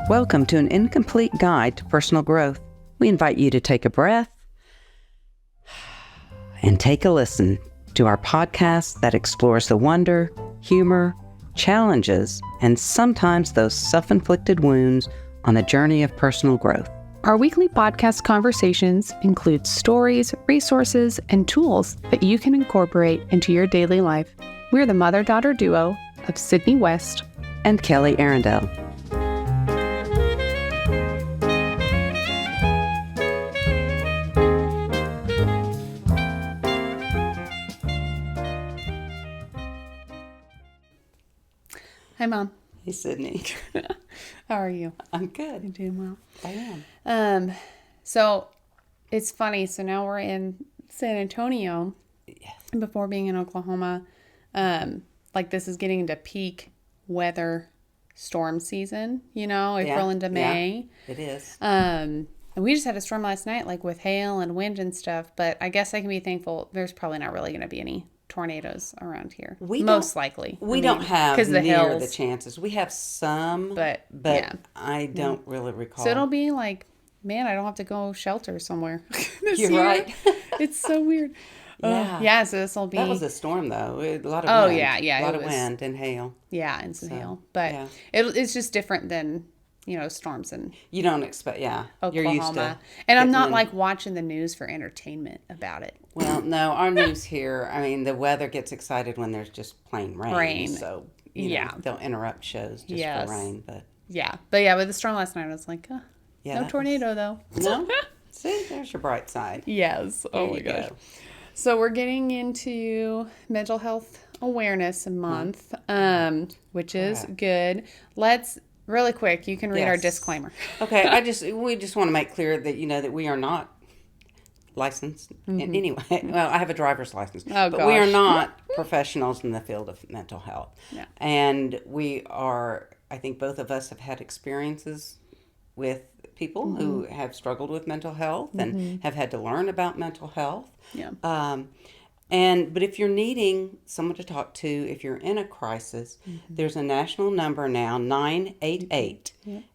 Welcome to an incomplete guide to personal growth. We invite you to take a breath and take a listen to our podcast that explores the wonder, humor, challenges, and sometimes those self-inflicted wounds on the journey of personal growth. Our weekly podcast conversations include stories, resources, and tools that you can incorporate into your daily life. We're the mother-daughter duo of Sydney West and Kelly Arundel. Hi, Mom. Hey, Sydney. How are you? I'm good. You doing well? I am. So it's funny. So now we're in San Antonio. Yes. Before being in Oklahoma, this is getting into peak weather storm season. April into May. Yeah, it is. And we just had a storm last night, with hail and wind and stuff. But I guess I can be thankful. There's probably not really going to be any tornadoes around here. Most likely. We don't have the hills, the chances. We have some, but yeah. I don't really recall. So it'll be man, I don't have to go shelter somewhere this You're year. right. It's so weird. Yeah. So this will be. That was a storm, though. A lot of wind. Yeah. A lot of wind and hail. Yeah, and some hail. But it's just different than, storms in You don't expect, Oklahoma. You're used to. And I'm not watching the news for entertainment about it. Well, no, our news here, the weather gets excited when there's just plain rain. So, they'll interrupt shows just for rain. But with the storm last night, I was like, no tornado, though. No? See, there's your bright side. Yes. Oh, my gosh. So we're getting into Mental Health Awareness Month, which is good. Let's, really quick, you can read our disclaimer. Okay, we just want to make clear that, that we are not licensed in any way. Well, I have a driver's license, but we are not professionals in the field of mental health. Yeah. And we are, I think both of us have had experiences with people who have struggled with mental health and have had to learn about mental health. Yeah. But if you're needing someone to talk to, if you're in a crisis, there's a national number now, 988,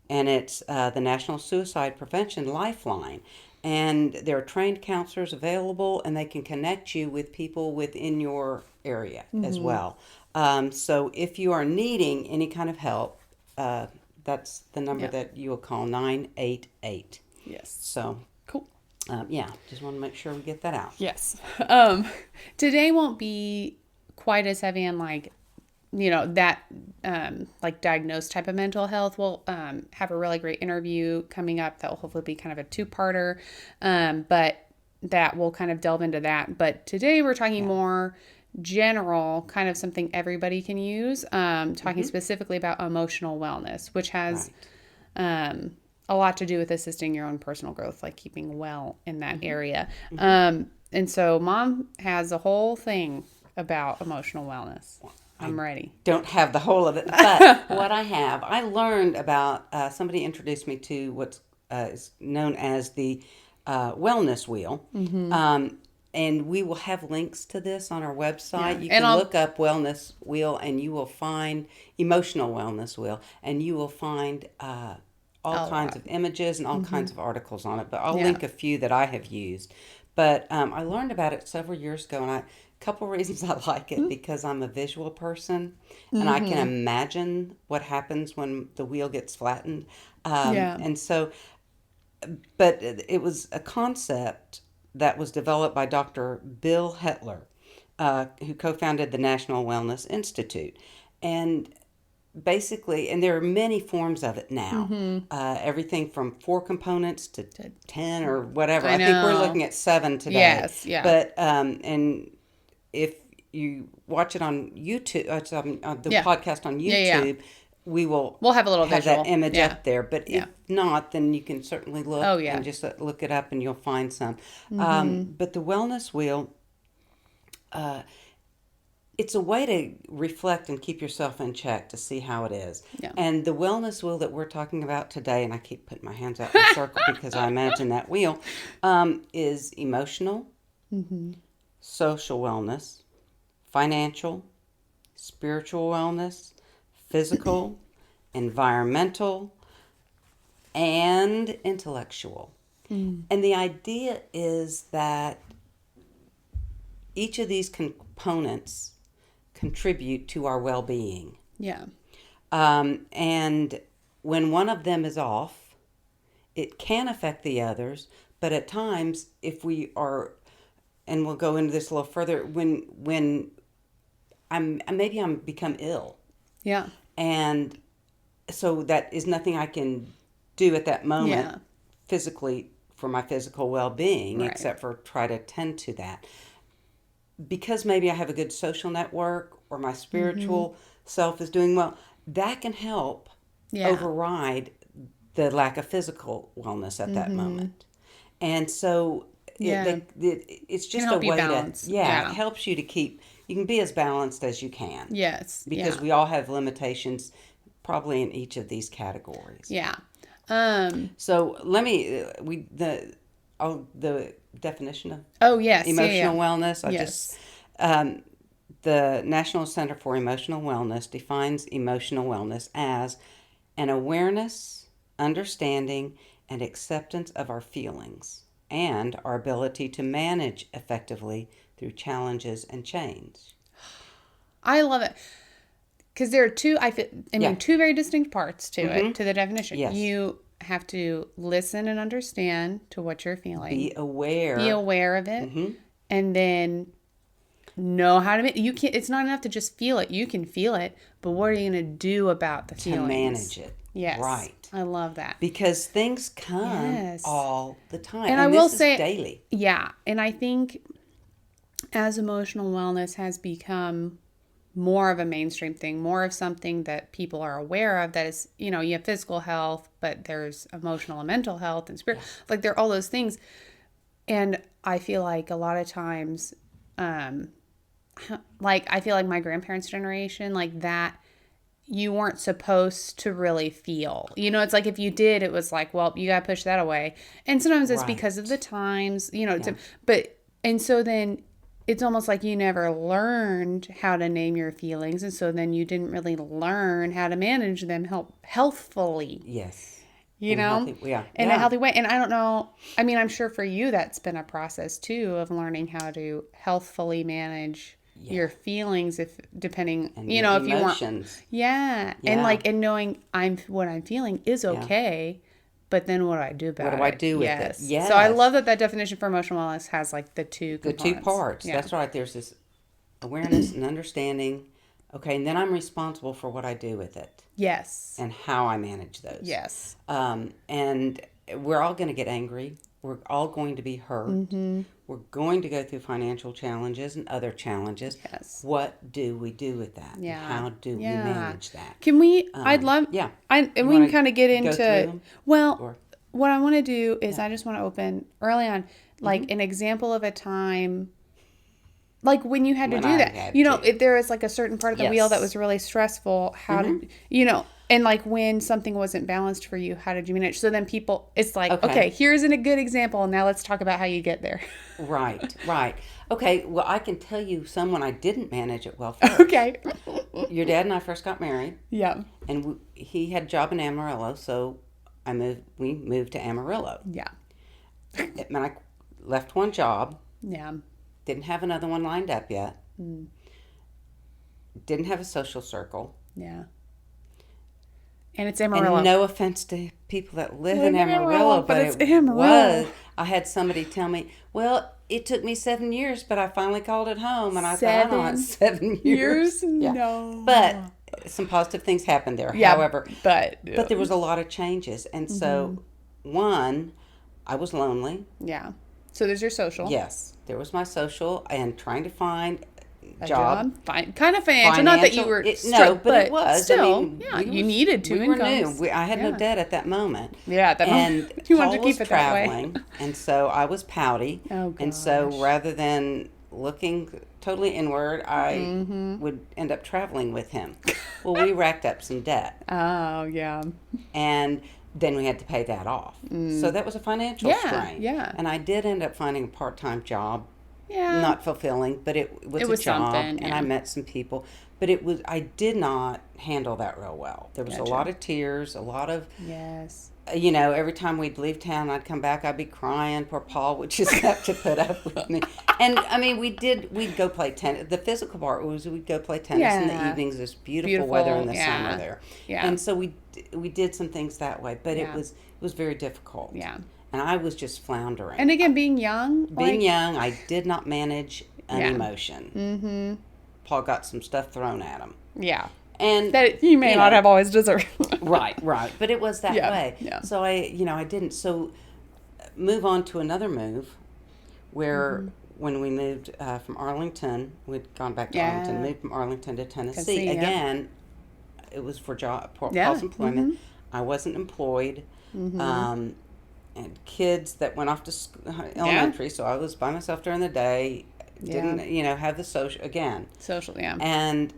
and it's the National Suicide Prevention Lifeline. And there are trained counselors available, and they can connect you with people within your area as well. So if you are needing any kind of help, that's the number that you will call, 988. Yes. So, cool. Just want to make sure we get that out. Yes. Today won't be quite as heavy on diagnosed type of mental health. We'll have a really great interview coming up that will hopefully be kind of a two-parter, but that will kind of delve into that. But today we're talking more general, kind of something everybody can use, talking specifically about emotional wellness, which has a lot to do with assisting your own personal growth, keeping well in that area. And so Mom has a whole thing about emotional wellness. I'm ready. Don't have the whole of it, but what I learned about, somebody introduced me to what's is known as the wellness wheel. And we will have links to this on our website. You can look up wellness wheel and you will find emotional wellness wheel, and you will find all kinds of images and all kinds of articles on it. But I'll link a few that I have used. But I learned about it several years ago, and a couple reasons I like it, because I'm a visual person, and I can imagine what happens when the wheel gets flattened. And so, but it was a concept that was developed by Dr. Bill Hetler, who co-founded the National Wellness Institute. And basically, and there are many forms of it now, everything from 4 components to 10 or whatever. I think we're looking at 7 today. Yes, yeah. But, and if you watch it on YouTube, the podcast on YouTube, we'll have a little visual. That image up there. But if not, then you can certainly look and just look it up and you'll find some. But the wellness wheel, it's a way to reflect and keep yourself in check to see how it is. Yeah. And the wellness wheel that we're talking about today, and I keep putting my hands out in a circle because I imagine that wheel, is emotional, social wellness, financial, spiritual wellness, physical, environmental, and intellectual. And the idea is that each of these components contribute to our well-being. Yeah. And when one of them is off, it can affect the others. But at times, if we are, and we'll go into this a little further, when I'm become ill, Yeah. and so that is nothing I can do at that moment Yeah. physically for my physical well-being, Right. except for try to tend to that. Because maybe I have a good social network or my spiritual self is doing well, that can help Yeah. override the lack of physical wellness at that moment. And so Yeah. it's just a help you way balance. to, Yeah. it helps you to keep, you can be as balanced as you can. Yes. Because we all have limitations probably in each of these categories. Yeah. So let me, the definition of Oh, yes. emotional yeah. wellness. Yes. The National Center for Emotional Wellness defines emotional wellness as an awareness, understanding, and acceptance of our feelings and our ability to manage effectively through challenges and change. I love it. Because there are two, Yeah. two very distinct parts to it, to the definition. Yes. You have to listen and understand to what you're feeling. Be aware. Be aware of it. And then know how to you can it's not enough to just feel it. You can feel it, but what are you going to do about the feelings? To manage it. Yes. Right. I love that. Because things come Yes. all the time. And I will this say is daily. Yeah, and I think as emotional wellness has become more of a mainstream thing, more of something that people are aware of, that is, you have physical health, but there's emotional and mental health and spirit, like there are all those things. And I feel like a lot of times, like I feel like my grandparents' generation, like that, you weren't supposed to really feel. It's like if you did, it was like, well, you got to push that away. And sometimes it's because of the times, and so then it's almost like you never learned how to name your feelings. And so then you didn't really learn how to manage them healthfully. Yes. In a healthy way. And I don't know, I mean, I'm sure for you that's been a process too of learning how to healthfully manage your feelings, if depending, and if you want. And knowing what I'm feeling is okay. But then what do I do about it? What do I do with it? Yes. So I love that definition for emotional wellness has like the two components. The two parts. Yeah. That's right. There's this awareness and understanding. Okay, and then I'm responsible for what I do with it. Yes. And how I manage those. Yes. And we're all going to get angry. We're all going to be hurt. Mm-hmm. We're going to go through financial challenges and other challenges. Yes. What do we do with that? Yeah. How do we manage that? Can we? I'd love. Yeah. And we can kind of get into. Well, or, what I want to do is I just want to open early on, like an example of a time. Like when you had to do that, if there was like a certain part of the wheel that was really stressful, how did, and like when something wasn't balanced for you, how did you manage? So then it's like, okay, here's a good example. And now let's talk about how you get there. Right. Okay. Well, I can tell you someone I didn't manage it well first. Okay. Your dad and I first got married. Yeah. And he had a job in Amarillo. So we moved to Amarillo. Yeah. And I left one job. Yeah. Didn't have another one lined up yet. Didn't have a social circle. Yeah. And it's Amarillo. And no offense to people that live in Amarillo, but it's Amarillo. I had somebody tell me, well, it took me 7 years, but I finally called it home. And I thought, I don't want 7 years. Yeah. No. But some positive things happened there. Yeah, however. But there was a lot of changes. And so, one, I was lonely. Yeah. So there's your social. Yes. There was my social and trying to find a job. Kind of financial. Not that you were no, but it was. Still, you needed two incomes. New. I had no debt at that moment. Yeah, at that moment. You wanted to keep it traveling, that way. And so I was pouty. Oh, gosh. And so rather than looking totally inward, I would end up traveling with him. Well, we racked up some debt. Oh, yeah. And then we had to pay that off. So that was a financial strain. Yeah. And I did end up finding a part-time job. Yeah. Not fulfilling, but it was a job. Something, and I met some people. but I did not handle that real well. There was a lot of tears, a lot of, Yes. Every time we'd leave town, I'd come back, I'd be crying. Poor Paul would just have to put up with me. And I mean, we'd go play tennis. The physical part was we'd go play tennis in the evenings. There's beautiful weather in the summer there. Yeah. And so we did some things that way, but it was very difficult. Yeah. And I was just floundering. And again, being young. Young, I did not manage an emotion. Mm-hmm. Paul got some stuff thrown at him. Yeah. And that you may not have always deserved. Right. But it was that way. Yeah. So I didn't. So move on to another move where when we moved from Arlington, we'd gone back to Arlington, moved from Arlington to Tennessee. Again, it was for Paul's employment. I wasn't employed. And kids that went off to elementary, so I was by myself during the day. Didn't, have the social, yeah. And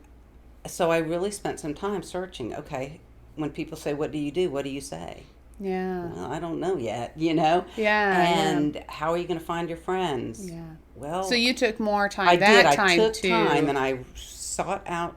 so I really spent some time searching. Okay, when people say, "What do you do?" What do you say? Yeah. Well, I don't know yet, Yeah. And how are you going to find your friends? Yeah. Well, so you took more time. I did. Time I took too. time, and I sought out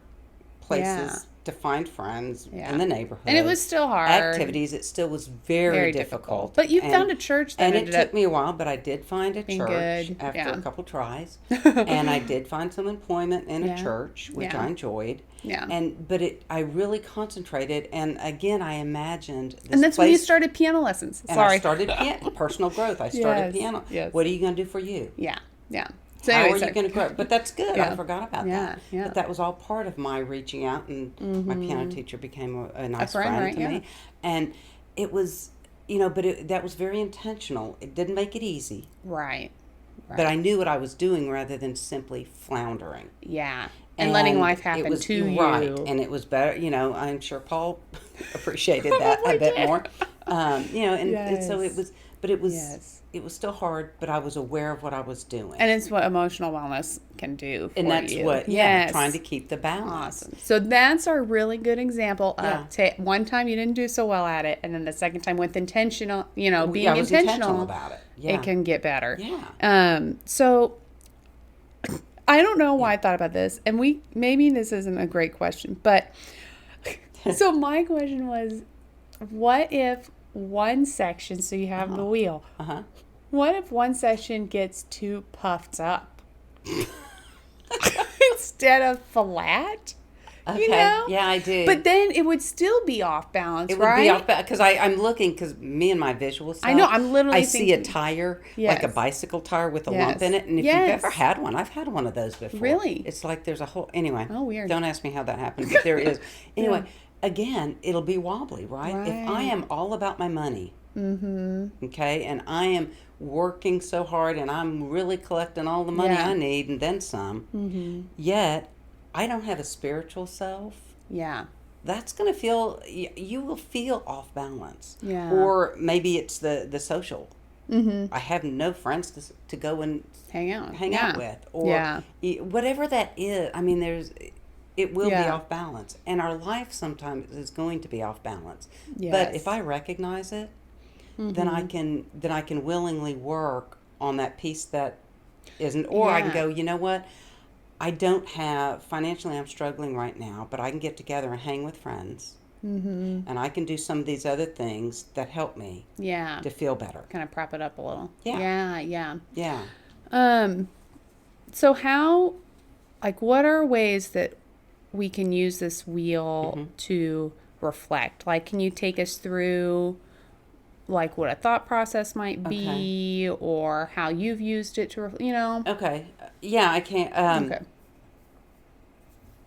places to find friends in the neighborhood. And it was still hard. Activities. It still was very difficult. But you found a church that and it took me a while, but I did find a church after a couple tries, and I did find some employment in a church, which I enjoyed. Yeah. But I really concentrated, and again, I imagined this and that's place, when you started piano lessons. and I started personal growth. I started piano. Yes. What are you going to do for you? Yeah. So how are you going to grow? But that's good. I forgot about that. Yeah. But that was all part of my reaching out, and my piano teacher became a nice friend to me. And it was, but that was very intentional. It didn't make it easy. Right. But I knew what I was doing rather than simply floundering. Yeah. And letting life happen to you. Right. And it was better. I'm sure Paul appreciated that a bit more. And so it was, but it was, it was still hard, but I was aware of what I was doing. And it's what emotional wellness can do for you. And that's what, trying to keep the balance. Awesome. So that's our really good example of one time you didn't do so well at it, and then the second time with intentional, being intentional about it. It can get better. Yeah. So I don't know why I thought about this, and maybe this isn't a great question, but so my question was, what if one section, so you have the wheel, what if one section gets too puffed up instead of flat? Okay. Yeah, I do. But then it would still be off balance, It would be off balance because I'm looking, because me and my visual self, I know, I'm literally see a tire, like a bicycle tire with a lump in it. And if you've ever had one, I've had one of those before. Really? It's like there's a whole, anyway. Oh, weird. Don't ask me how that happened, but there is. Anyway, again, it'll be wobbly, right? If I am all about my money, okay, and I am working so hard and I'm really collecting all the money I need and then some, yet I don't have a spiritual self. Yeah. That's going to feel, you will feel off balance. Yeah. Or maybe it's the social. I have no friends to go and hang out with. Or whatever that is. I mean, it will be off balance. And our life sometimes is going to be off balance. Yes. But if I recognize it, then I can willingly work on that piece that isn't. Or I can go, you know what? I don't have, financially I'm struggling right now, but I can get together and hang with friends. And I can do some of these other things that help me to feel better. Kind of prop it up a little. Yeah. So how, what are ways that we can use this wheel to reflect? Can you take us through what a thought process might be or how you've used it to, Okay. Yeah, I can.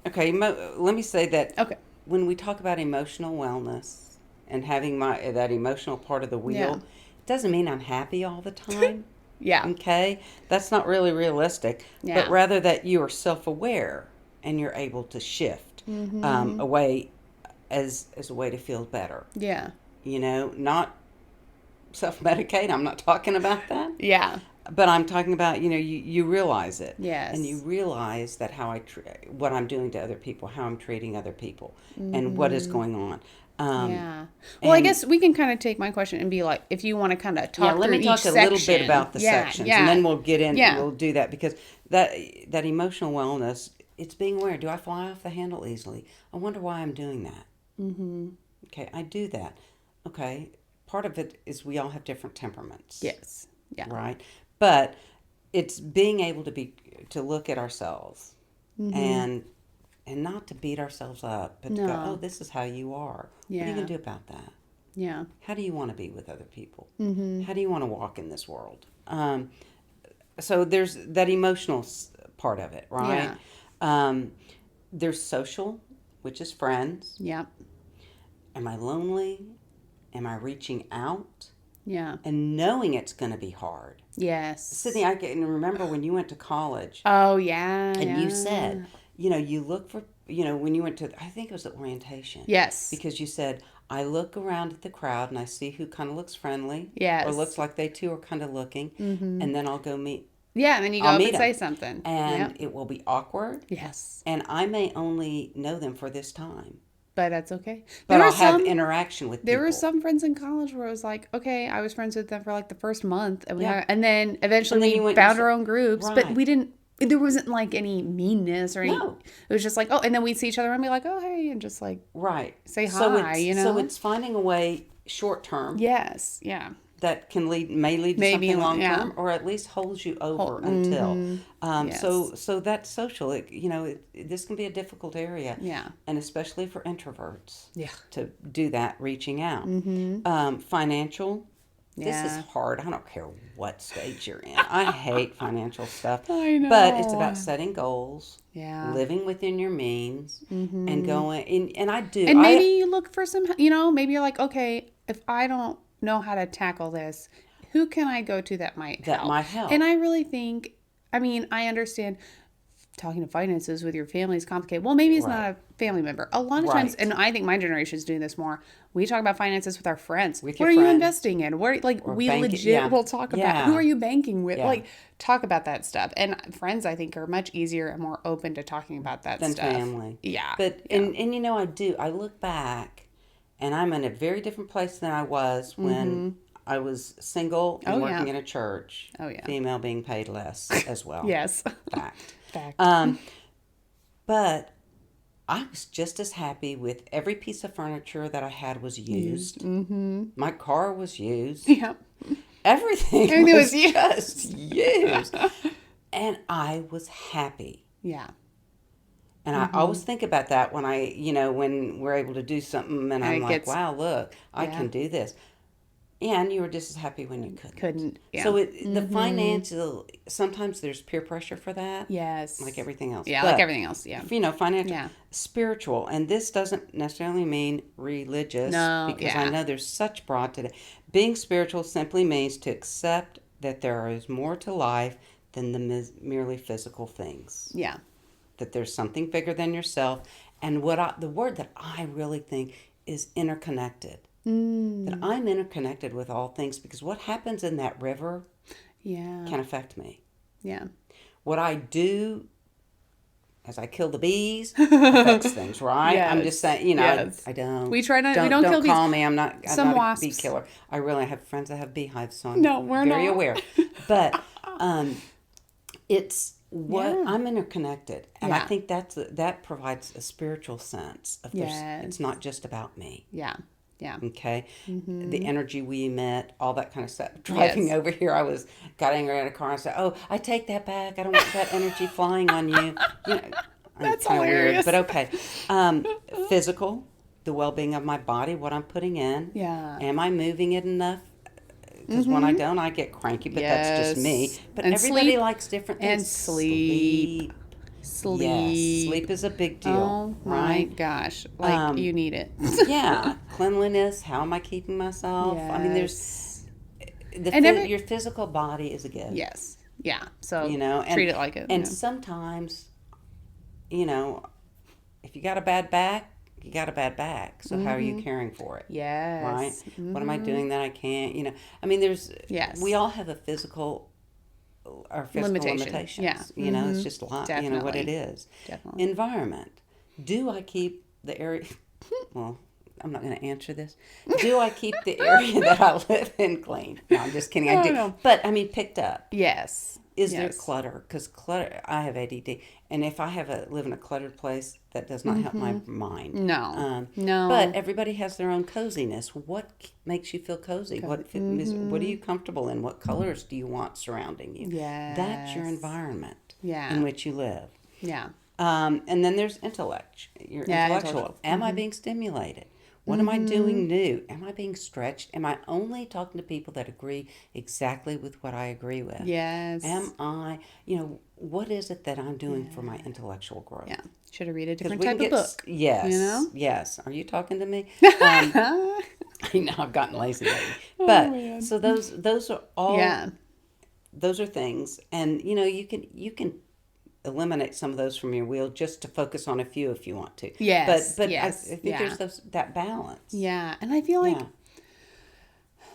Okay. Let me say that when we talk about emotional wellness and having that emotional part of the wheel, it doesn't mean I'm happy all the time. Okay? That's not really realistic. But rather that you are self-aware and you're able to shift away as a way to feel better. Yeah. Not self-medicate. I'm not talking about that. Yeah. But I'm talking about, you realize it. Yes. And you realize that what I'm doing to other people, how I'm treating other people, and what is going on. Well, I guess we can kind of take my question and be like, if you want to kind of talk let me talk a little bit about the sections, and then we'll get in, we'll do that, because that emotional wellness it's being aware. Do I fly off the handle easily? I wonder why I'm doing that. Mm-hmm. Okay, I do that. Okay, part of it is we all have different temperaments. Yes. Yeah. Right? But it's being able to look at ourselves and not to beat ourselves up, but to go, oh, this is how you are. What are you going to do about that? Yeah. How do you want to be with other people? How do you want to walk in this world? So there's that emotional part of it, right? There's social, which is friends. Yeah. Am I lonely? Am I reaching out? Yeah. And knowing it's going to be hard. Yes. Sydney, I can remember when you went to college. Oh, yeah. And you said, you look for, when you went to, I think it was the orientation. Yes. Because you said, I look around at the crowd and I see who kind of looks friendly. Yes. Or looks like they too are kind of looking. Mm-hmm. And then I'll go meet. Yeah, and then you go up and say something. And it will be awkward. Yes. And I may only know them for this time. But that's okay. But I'll have interaction with people. There were some friends in college where it was like, okay, I was friends with them for like the first month. And then eventually we found our own groups. Right. But there wasn't like any meanness or any. No. It was just like, oh, and then we'd see each other and be like, oh, hey, and just like. Right. Say hi, So it's finding a way short term. Yes. Yeah. That may lead to something long term, or at least holds you over until. Yes. So that's social. This can be a difficult area. Yeah. And especially for introverts. Yeah. To do that, reaching out. Financial. Yeah. This is hard. I don't care what stage you're in. I hate financial stuff. I know. But it's about setting goals. Yeah. Living within your means, and going. And I do. And maybe you look for some. Maybe you're like, okay, if I don't know how to tackle this, who can I go to that might help? And I really think, I understand talking to finances with your family is complicated. Well, maybe it's not a family member. A lot of times, and I think my generation is doing this more, we talk about finances with our friends. What are you investing in? We'll talk about who are you banking with? Like, talk about that stuff. And friends, I think, are much easier and more open to talking about that stuff. Than family. Yeah. But, and I do. I look back, and I'm in a very different place than I was when I was single and working in a church. Oh, yeah. Female being paid less as well. Yes. Fact. But I was just as happy with every piece of furniture that I had was used. Mm-hmm. My car was used. Yeah. Everything was just used. And I was happy. Yeah. And I always think about that when when we're able to do something and I'm like, wow, look, I can do this. And you were just as happy when you couldn't. Yeah. So the financial, sometimes there's peer pressure for that. Yes. Like everything else. Yeah, like everything else, yeah. Financial, spiritual. And this doesn't necessarily mean religious. No, because I know there's such broad today. Being spiritual simply means to accept that there is more to life than the merely physical things. Yeah. That there's something bigger than yourself. And the word that I really think is interconnected. That I'm interconnected with all things, because what happens in that river can affect me. Yeah. What I do as I kill the bees affects things, right? Yes. I'm just saying, I don't. We try not. We don't kill bees. Don't call me. I'm not wasps. A bee killer. I really have friends that have beehives, so I'm we're very not. aware. But it's what I'm interconnected, and I think that provides a spiritual sense of it's not just about me. Yeah. Yeah. Okay. The energy we emit, all that kind of stuff. Driving over here, I got angry at a car and said, "Oh, I take that back. I don't want that energy flying on you." That's kind of hilarious. weird, but okay. Physical, the well-being of my body, what I'm putting in. Yeah. Am I moving it enough? Because when I don't, I get cranky. But that's just me. But everybody likes different things. And sleep. Yes, sleep is a big deal. Oh my gosh. Like, you need it. Yeah. Cleanliness. How am I keeping myself? Yes. I mean, there's your physical body is a gift. Yes. Yeah. So, and, treat it like it. And sometimes, if you got a bad back, you got a bad back. So how are you caring for it? Yes. Right? What am I doing that I can't? I mean, we all have our physical limitations. Yeah. It's just a lot, what it is. Definitely. Environment. Do I keep the area, well, I'm not going to answer this. Do I keep the area that I live in clean? No, I'm just kidding. I do. No. But, picked up. Yes. Is there Yes. clutter? Because clutter, I have ADD, and if I live in a cluttered place, that does not help my mind. No. But No. everybody has their own coziness. What makes you feel cozy? What are you comfortable in? What colors do you want surrounding you? That's your Yes. environment Yeah. in which you live. Yeah. And then there's intellect. Your Yeah, intellectual. Am I being stimulated? What am I doing new? Am I being stretched? Am I only talking to people that agree exactly with what I agree with? Yes. Am I, what is it that I'm doing for my intellectual growth? Yeah. Should have read a Because different we can type of get, book. yes, You know? yes. Are you talking to me? I know I've gotten lazy lately. But, man. so those are all, Yeah. those are things. And, you can eliminate some of those from your wheel just to focus on a few if you want to. Yes. But I Yes. think Yeah. there's that balance. Yeah. And I feel like, Yeah.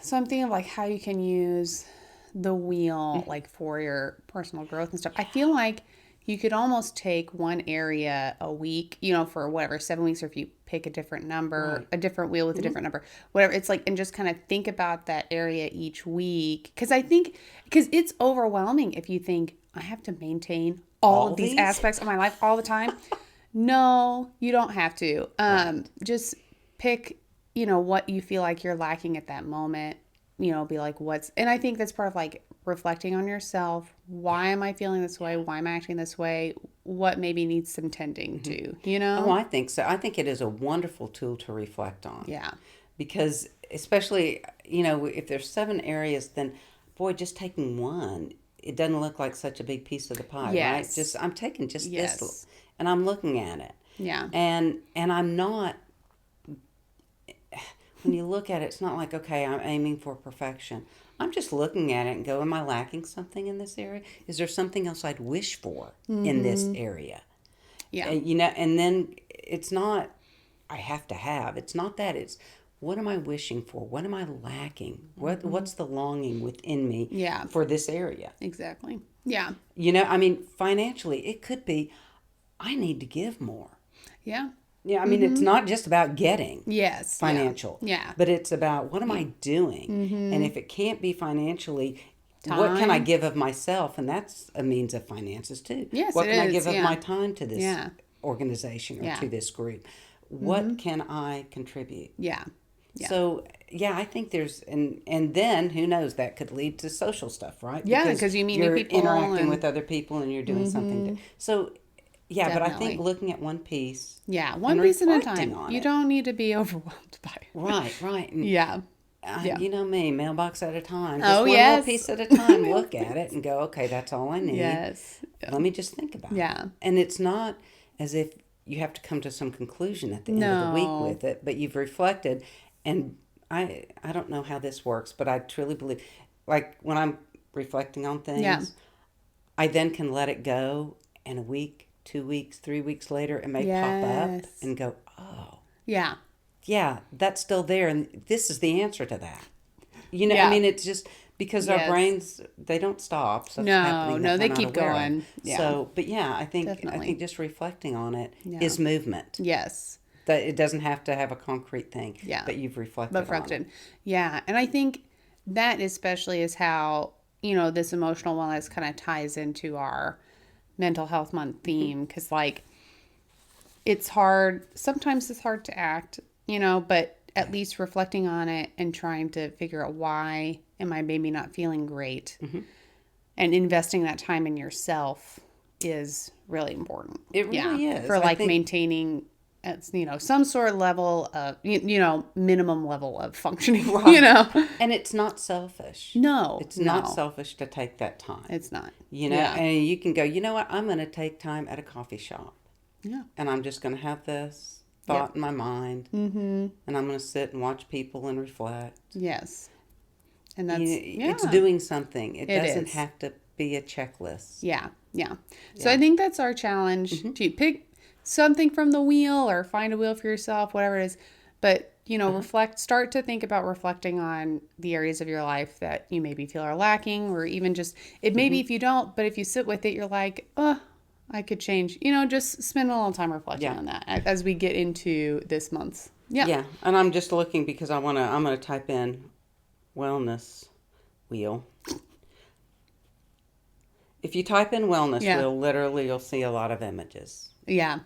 so I'm thinking of like how you can use the wheel like for your personal growth and stuff. I feel like you could almost take one area a week, for whatever, 7 weeks, or if you pick a different number, Right. a different wheel with a different number, whatever. It's like, and just kind of think about that area each week. Because it's overwhelming if you think, I have to maintain all of these aspects of my life all the time. No, you don't have to. Just pick, what you feel like you're lacking at that moment. Be like, and I think that's part of like reflecting on yourself. Why am I feeling this way? Why am I acting this way? What maybe needs some tending to, Oh, I think so. I think it is a wonderful tool to reflect on. Yeah. Because especially, if there's 7 areas, then boy, just taking one, it doesn't look like such a big piece of the pie, right? Yes. I'm taking just Yes. this, and I'm looking at it. Yeah. And I'm not, when you look at it, it's not like, okay, I'm aiming for perfection. I'm just looking at it and go, am I lacking something in this area? Is there something else I'd wish for in this area? Yeah. And then it's not, I have to have. It's not that. It's, what am I wishing for? What am I lacking? What's the longing within me Yeah. for this area? Exactly. Yeah. Financially, it could be, I need to give more. Yeah. Yeah, it's not just about getting Yes. financial. Yeah. But it's about, what am I doing? And if it can't be financially, what can I Time. give of myself? And that's a means of finances too. Yes, What it can I is, give of yeah. my time to this Yeah. organization or Yeah. to this group? What can I contribute? Yeah. Yeah. So, yeah, I think there's, and then who knows, that could lead to social stuff, right? Yeah, 'cause you meet new you're people interacting and- with other people and you're doing something. So, yeah, but I think Definitely. looking at one piece. Yeah. One and piece at a reflecting time. on You it. don't need to be overwhelmed by it. Right. And Yeah. Yeah. you know me, mailbox at a time. Just Oh, one yes. little piece at a time. Look at it and go, okay, that's all I need. Yes. Let me just think about Yeah. it. And it's not as if you have to come to some conclusion at the end of the week No. with it, but you've reflected. And I don't know how this works, but I truly believe, like when I'm reflecting on things, Yeah. I then can let it go, and a week, 2 weeks, 3 weeks later, it may pop up Yes. and go, oh, Yeah. yeah, that's still there, and this is the answer to that. Yeah. It's just because our Yes. brains, they don't stop. Stuff's No, happening no, that they we're not keep aware of. going. Yeah. So, but yeah, I think Definitely. just reflecting on it Yeah. is movement. Yes. That it doesn't have to have a concrete thing. Yeah. But you've reflected But on it. reflected. Yeah. And I think that especially is how, this emotional wellness kind of ties into our mental health month theme. Because, like, it's hard. Sometimes it's hard to act, but at least reflecting on it and trying to figure out why am I maybe not feeling great, and investing that time in yourself is really important. It really is. For I like think- maintaining, some sort of level of, minimum level of functioning, And it's not selfish. No, It's not no. selfish to take that time. It's not. And you can go, you know what, I'm going to take time at a coffee shop. Yeah. And I'm just going to have this thought in my mind. Mm-hmm. And I'm going to sit and watch people and reflect. Yes. And that's, It's doing something. It doesn't is. have to be a checklist. Yeah. So I think that's our challenge, to pick something from the wheel or find a wheel for yourself, whatever it is. But, start to think about reflecting on the areas of your life that you maybe feel are lacking, or even just, maybe if you don't, but if you sit with it, you're like, oh, I could change, just spend a little time reflecting on that as we get into this month's. Yeah. And I'm just looking because I'm going to type in wellness wheel. If you type in wellness Yeah. wheel, literally you'll see a lot of images. Yeah.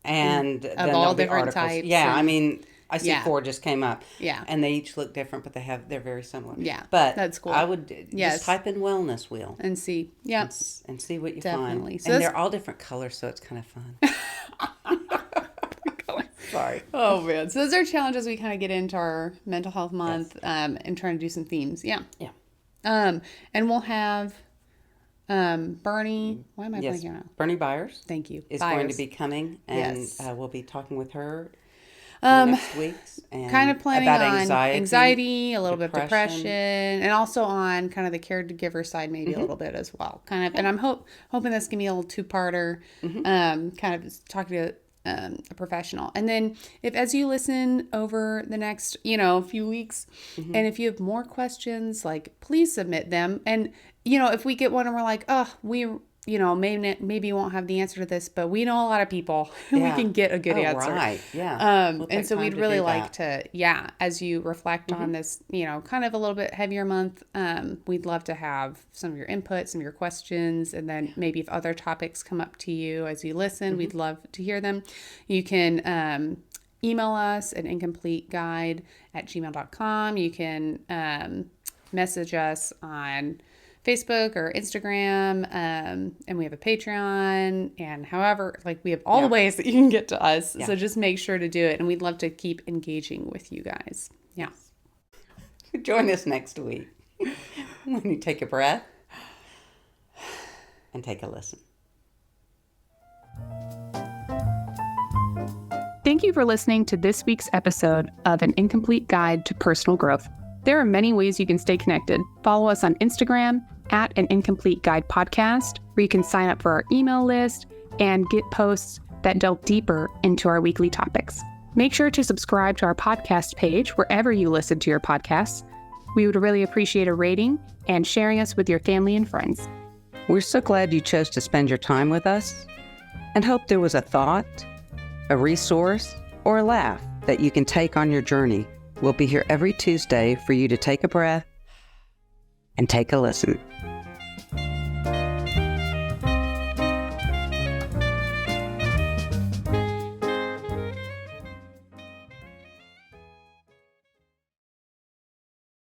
And then all there'll be different articles. types Yeah, I and- mean, I see Yeah. 4 just came up. Yeah. And they each look different, but they're very similar. Yeah, But that's cool. I would Yes. just type in wellness wheel And see. Yeah. and see what you Definitely. find. So And that's- they're all different colors, so it's kind of fun. Sorry. Oh man. So those are challenges we kind of get into our mental health month and trying to do some themes. Yeah. Yeah. And we'll have Bernie. Why am I Yes. blanking out? Bernie Byers Thank you. is going to Byers. be coming, and Yes. we'll be talking with her next week's. And Kind of planning about on anxiety, a little bit of depression, and also on kind of the caregiver side, maybe a little bit as well. Kind of, and I'm hoping this can be a little 2-parter, kind of talking to a professional. And then if, as you listen over the next, few weeks, and if you have more questions, like please submit them. And, if we get one and we're like, oh, maybe you won't have the answer to this, but we know a lot of people and we Yeah. can get a good answer. Right. Yeah. We'll And take so time we'd to really do like that. to, as you reflect on this, kind of a little bit heavier month, we'd love to have some of your input, some of your questions, and then maybe if other topics come up to you as you listen, we'd love to hear them. You can email us at incompleteguide@gmail.com. You can message us on Facebook or Instagram, and we have a Patreon, and however, we have all the ways that you can get to us. So just make sure to do it, and we'd love to keep engaging with you guys. Yeah. Join us next week when you take a breath and take a listen. Thank you for listening to this week's episode of An Incomplete Guide to Personal Growth. There are many ways you can stay connected. Follow us on Instagram at An Incomplete Guide Podcast, where you can sign up for our email list and get posts that delve deeper into our weekly topics. Make sure to subscribe to our podcast page wherever you listen to your podcasts. We would really appreciate a rating and sharing us with your family and friends. We're so glad you chose to spend your time with us and hope there was a thought, a resource, or a laugh that you can take on your journey. We'll be here every Tuesday for you to take a breath and take a listen.